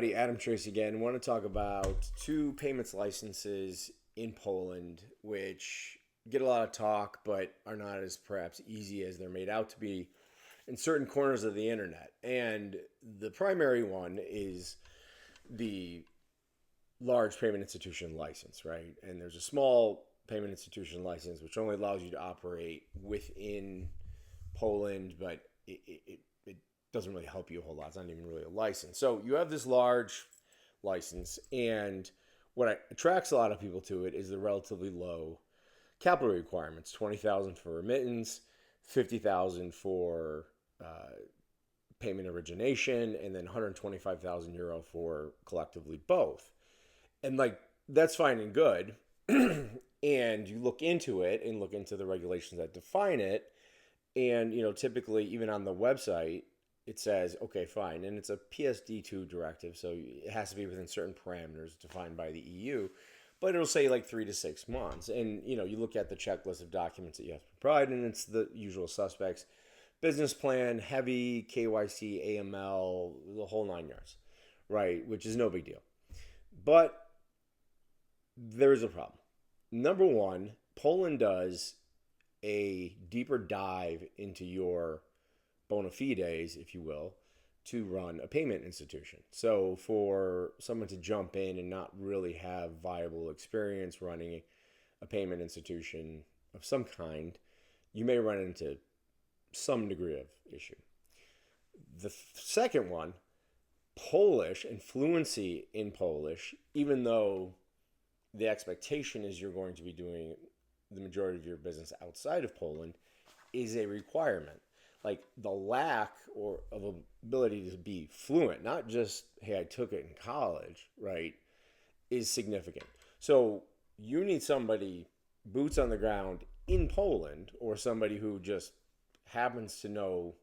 everybody. Adam Tracy again. I want to talk about two payments licenses in Poland, which get a lot of talk, but are not as perhaps easy as they're made out to be in certain corners of the internet. And the primary one is the large payment institution license, right? And there's a small payment institution license, which only allows you to operate within Poland, but it doesn't really help you a whole lot. It's not even really a license. So you have this large license, and what attracts a lot of people to it is the relatively low capital requirements: 20,000 for remittance, 50,000 for payment origination, and then 125,000 euro for collectively both. And like that's fine and good. And you look into it and look into the regulations that define it, and typically even on the website it says, okay, fine. And it's a PSD2 directive, so it has to be within certain parameters defined by the EU. But it'll say like 3 to 6 months. And, you look at the checklist of documents that you have to provide, and it's the usual suspects: business plan, heavy KYC, AML, the whole 9 yards, right? Which is no big deal. But there is a problem. Number one, Poland does a deeper dive into your bona fides, if you will, to run a payment institution. So for someone to jump in and not really have viable experience running a payment institution of some kind, you may run into some degree of issue. The second one, Polish and fluency in Polish, even though the expectation is you're going to be doing the majority of your business outside of Poland, is a requirement. Like the lack of ability to be fluent, not just, hey, I took it in college, right, is significant. So you need somebody boots on the ground in Poland, or somebody who just happens to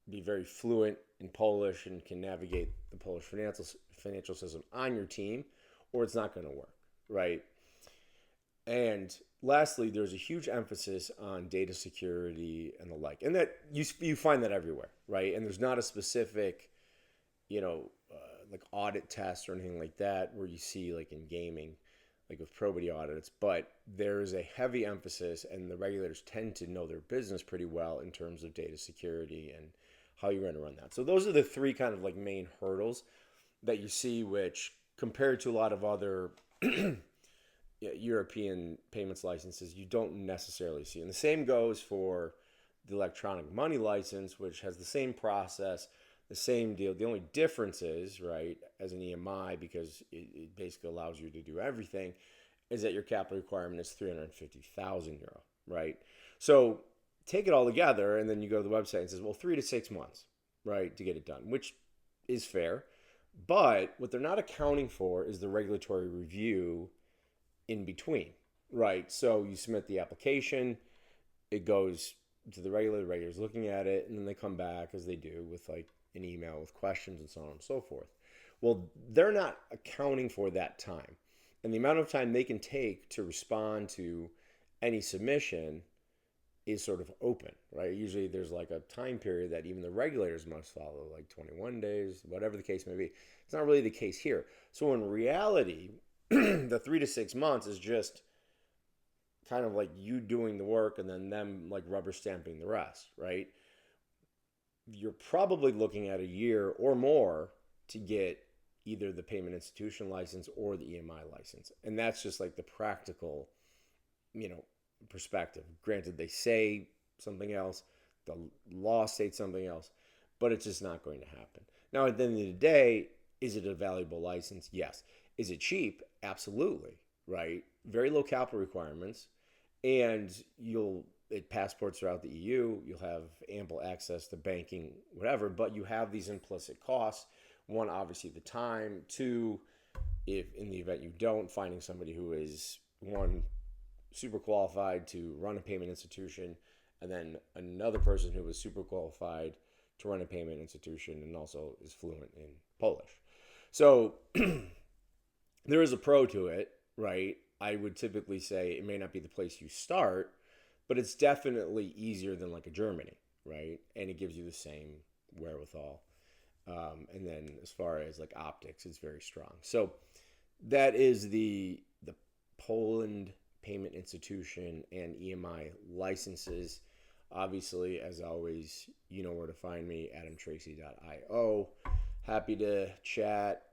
be very fluent in Polish and can navigate the Polish financial system on your team, or it's not going to work, right? And lastly, there's a huge emphasis on data security and the like, and that you find that everywhere, right? And there's not a specific, like audit test or anything like that where you see like in gaming, like with probity audits, but there's a heavy emphasis, and the regulators tend to know their business pretty well in terms of data security and how you're going to run that. So those are the three kind of like main hurdles that you see, which compared to a lot of other European payments licenses, you don't necessarily see. And the same goes for the electronic money license, which has the same process, the same deal. The only difference is, right, as an EMI, because it basically allows you to do everything, is that your capital requirement is 350,000 euro, right? So take it all together, and then you go to the website and says, well, 3 to 6 months, right, to get it done, which is fair. But what they're not accounting for is the regulatory review in between, right? So you submit the application, it goes to the regulators looking at it, and then they come back, as they do, with like an email with questions and so on and so forth. Well, they're not accounting for that time. And the amount of time they can take to respond to any submission is sort of open, right? Usually there's like a time period that even the regulators must follow, like 21 days, whatever the case may be. It's not really the case here. So in reality, the 3 to 6 months is just kind of like you doing the work and then them like rubber stamping the rest, right? You're probably looking at a year or more to get either the payment institution license or the EMI license. And that's just like the practical, perspective. Granted, they say something else, the law states something else, but it's just not going to happen. Now, at the end of the day, is it a valuable license? Yes. Is it cheap? Absolutely, right? Very low capital requirements, and it passports throughout the EU. You'll have ample access to banking, whatever, but you have these implicit costs. One, obviously the time. Two, if in the event you don't, finding somebody who is, one, super qualified to run a payment institution, and then another person who is super qualified to run a payment institution and also is fluent in Polish. So there is a pro to it, right? I would typically say it may not be the place you start, but it's definitely easier than like a Germany, right? And it gives you the same wherewithal. And then as far as like optics, it's very strong. So that is the Poland Payment Institution and EMI licenses. Obviously, as always, you know where to find me, adamtracy.io. Happy to chat,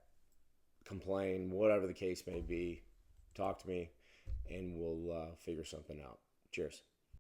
complain, whatever the case may be. Talk to me, and we'll figure something out. Cheers.